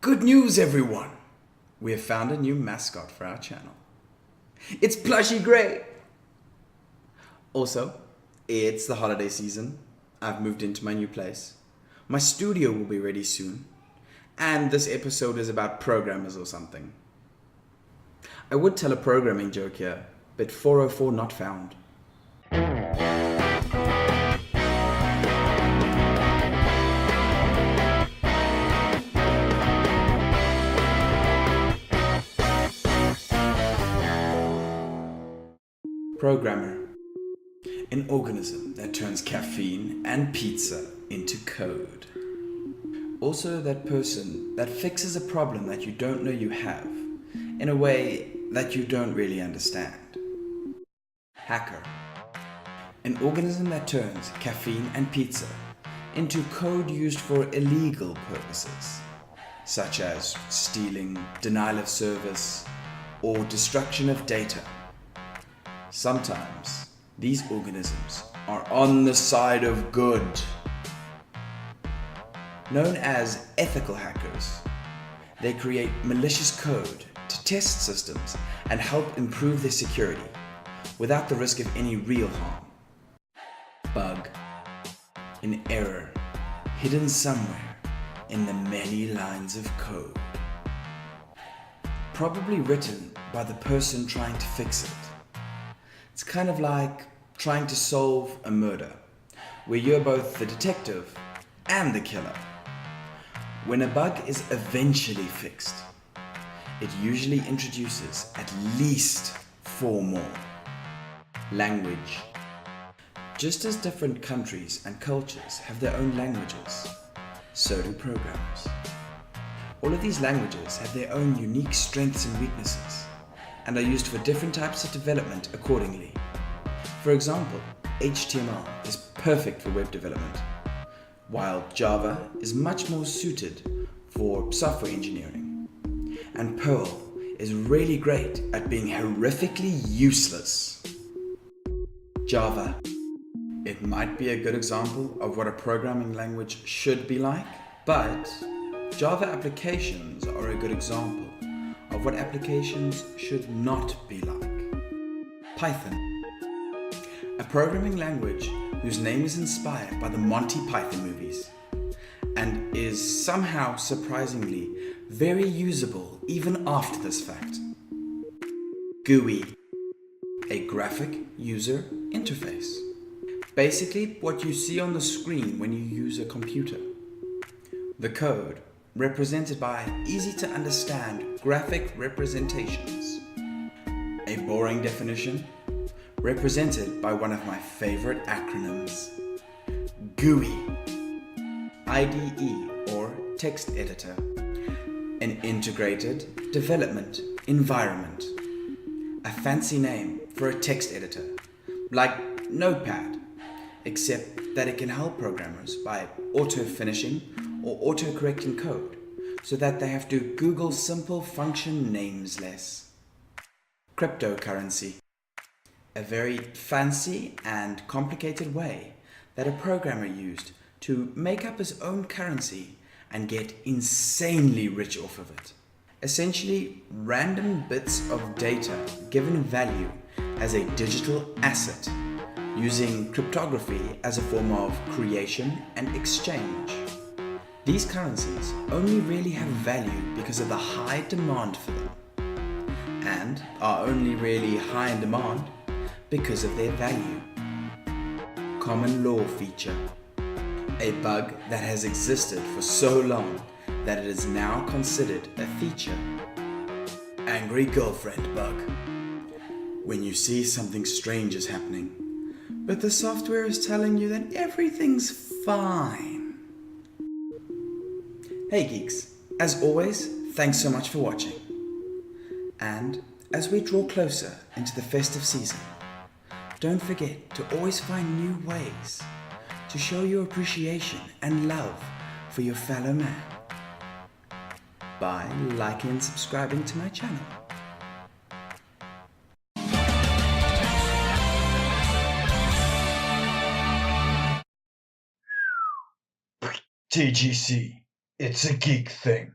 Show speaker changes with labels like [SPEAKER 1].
[SPEAKER 1] Good news, everyone! We have found a new mascot for our channel. It's Plushy Gray! Also, it's the holiday season. I've moved into my new place. My studio will be ready soon. And this episode is about programmers or something. I would tell a programming joke here, but 404 not found. Programmer. An organism that turns caffeine and pizza into code. Also that person that fixes a problem that you don't know you have in a way that you don't really understand. Hacker. An organism that turns caffeine and pizza into code used for illegal purposes, such as stealing, denial of service, or destruction of data. Sometimes, these organisms are on the side of good. Known as ethical hackers, they create malicious code to test systems and help improve their security without the risk of any real harm. Bug. An error hidden somewhere in the many lines of code. Probably written by the person trying to fix it. It's kind of like trying to solve a murder, where you're both the detective and the killer. When a bug is eventually fixed, it usually introduces at least 4 more. Language. Just as different countries and cultures have their own languages, so do programmers. All of these languages have their own unique strengths and weaknesses, and are used for different types of development accordingly. For example, HTML is perfect for web development, while Java is much more suited for software engineering. And Perl is really great at being horrifically useless. Java. It might be a good example of what a programming language should be like, but Java applications are a good example of what applications should not be like. Python. A programming language whose name is inspired by the Monty Python movies and is somehow surprisingly very usable even after this fact. GUI. A graphic user interface. Basically what you see on the screen when you use a computer. The code, represented by easy to understand graphic representations. A boring definition, represented by one of my favorite acronyms, GUI. IDE or text editor. An integrated development environment. A fancy name for a text editor, like Notepad, except that it can help programmers by auto-finishing or auto-correcting code, so that they have to Google simple function names less. Cryptocurrency. A very fancy and complicated way that a programmer used to make up his own currency and get insanely rich off of it. Essentially, random bits of data given value as a digital asset, using cryptography as a form of creation and exchange. These currencies only really have value because of the high demand for them, and are only really high in demand because of their value. Common law feature. A bug that has existed for so long that it is now considered a feature. Angry girlfriend bug. When you see something strange is happening, but the software is telling you that everything's fine. Hey geeks, as always, thanks so much for watching. And as we draw closer into the festive season, don't forget to always find new ways to show your appreciation and love for your fellow man by liking and subscribing to my channel.
[SPEAKER 2] TGC, it's a geek thing.